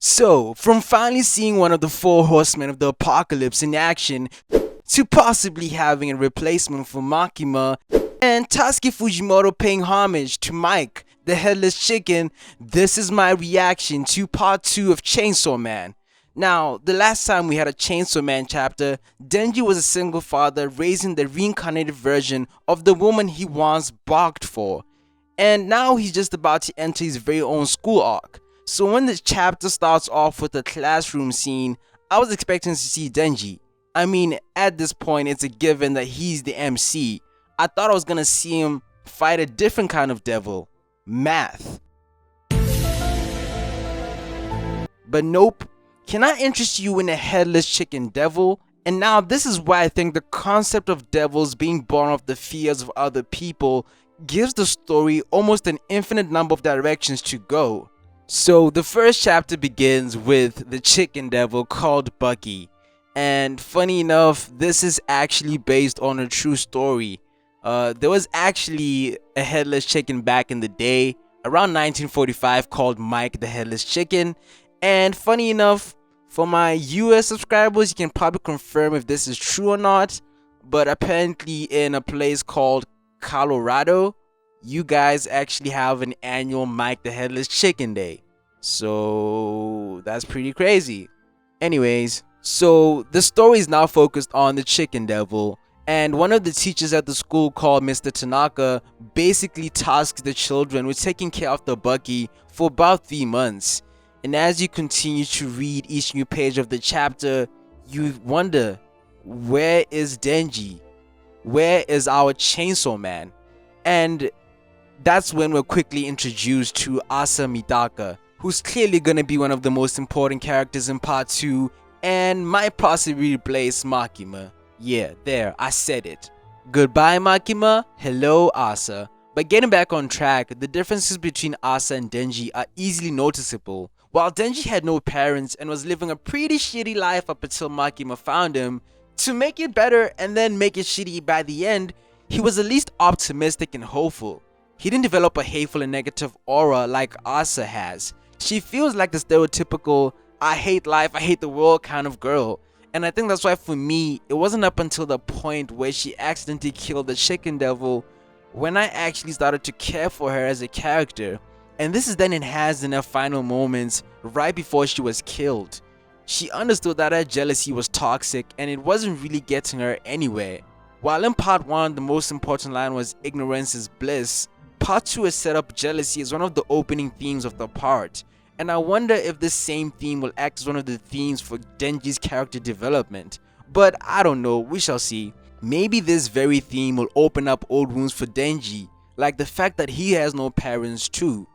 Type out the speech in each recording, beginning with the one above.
So, from finally seeing one of the four horsemen of the apocalypse in action, to possibly having a replacement for Makima, and Tatsuki Fujimoto paying homage to Mike, the headless chicken, this is my reaction to part 2 of Chainsaw Man. Now, the last time we had a Chainsaw Man chapter, Denji was a single father raising the reincarnated version of the woman he once barked for. And now he's just about to enter his very own school arc. So when the chapter starts off with a classroom scene, I was expecting to see Denji. I mean, at this point it's a given that he's the MC. I thought I was gonna see him fight a different kind of devil, math. But nope. Can I interest you in a headless chicken devil? And now this is why I think the concept of devils being born of the fears of other people gives the story almost an infinite number of directions to go. So the first chapter begins with the chicken devil called Bucky. And funny enough, this is actually based on a true story. There was actually a headless chicken back in the day, around 1945, called Mike the Headless Chicken. And funny enough, for my US subscribers, you can probably confirm if this is true or not. But apparently in a place called Colorado, you guys actually have an annual Mike the Headless Chicken Day. So that's pretty crazy. Anyways, so the story is now focused on the chicken devil, and one of the teachers at the school called Mr. Tanaka basically tasks the children with taking care of the Bucky for about 3 months. And as you continue to read each new page of the chapter, you wonder, where is Denji? Where is our Chainsaw Man? And that's when we're quickly introduced to Asa Mitaka, who's clearly gonna be one of the most important characters in part 2 and might possibly replace Makima. Yeah, there, I said it. Goodbye Makima, hello Asa. But getting back on track, the differences between Asa and Denji are easily noticeable. While Denji had no parents and was living a pretty shitty life up until Makima found him, to make it better and then make it shitty by the end, he was at least optimistic and hopeful. He didn't develop a hateful and negative aura like Asa has. She feels like the stereotypical I hate life, I hate the world kind of girl. And I think that's why for me, it wasn't up until the point where she accidentally killed the chicken devil when I actually started to care for her as a character. And this is then enhanced in her final moments right before she was killed. She understood that her jealousy was toxic and it wasn't really getting her anywhere. While in part 1 the most important line was ignorance is bliss, part 2 has set up jealousy as one of the opening themes of the part. And I wonder if this same theme will act as one of the themes for Denji's character development. But I don't know, we shall see. Maybe this very theme will open up old wounds for Denji, like the fact that he has no parents too.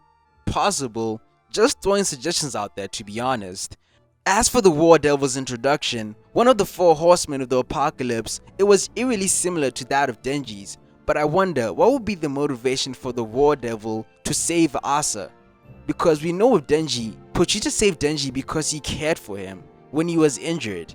Possible, just throwing suggestions out there to be honest. As for the War Devil's introduction, one of the four horsemen of the apocalypse, it was eerily similar to that of Denji's. But I wonder, what would be the motivation for the War Devil to save Asa? Because we know with Denji, Pochita saved Denji because he cared for him when he was injured.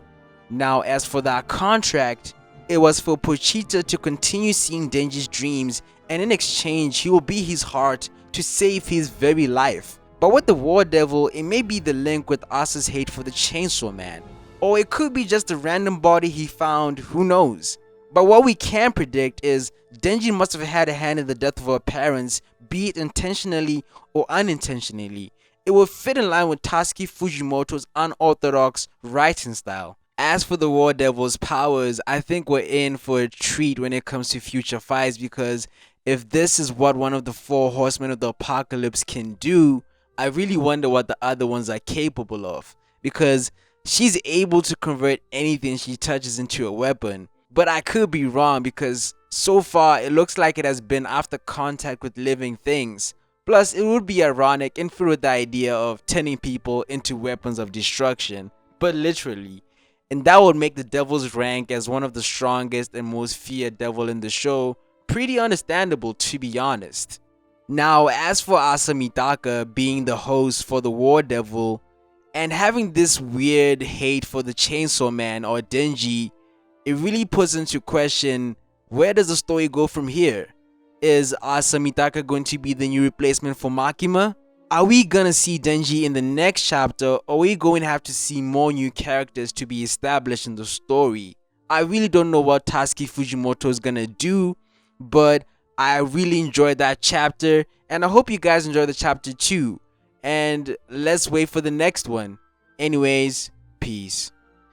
Now as for that contract, it was for Pochita to continue seeing Denji's dreams, and in exchange he will be his heart to save his very life. But with the War Devil, it may be the link with Asa's hate for the Chainsaw Man. Or it could be just a random body he found, who knows. But what we can predict is Denji must have had a hand in the death of her parents, be it intentionally or unintentionally. It would fit in line with Tatsuki Fujimoto's unorthodox writing style. As for the War Devil's powers, I think we're in for a treat when it comes to future fights, because if this is what one of the four horsemen of the apocalypse can do, I really wonder what the other ones are capable of. Because she's able to convert anything she touches into a weapon. But I could be wrong, because so far it looks like it has been after contact with living things. Plus it would be ironic and filled with the idea of turning people into weapons of destruction, but literally. And that would make the devil's rank as one of the strongest and most feared devil in the show pretty understandable, to be honest. Now as for Asa Mitaka being the host for the War Devil and having this weird hate for the Chainsaw Man or Denji, it really puts into question, where does the story go from here? Is Asa Mitaka going to be the new replacement for Makima? Are we gonna see Denji in the next chapter, or are we going to have to see more new characters to be established in the story? I really don't know what Tatsuki Fujimoto is gonna do, but I really enjoyed that chapter, and I hope you guys enjoy the chapter too. And let's wait for the next one. Anyways, peace.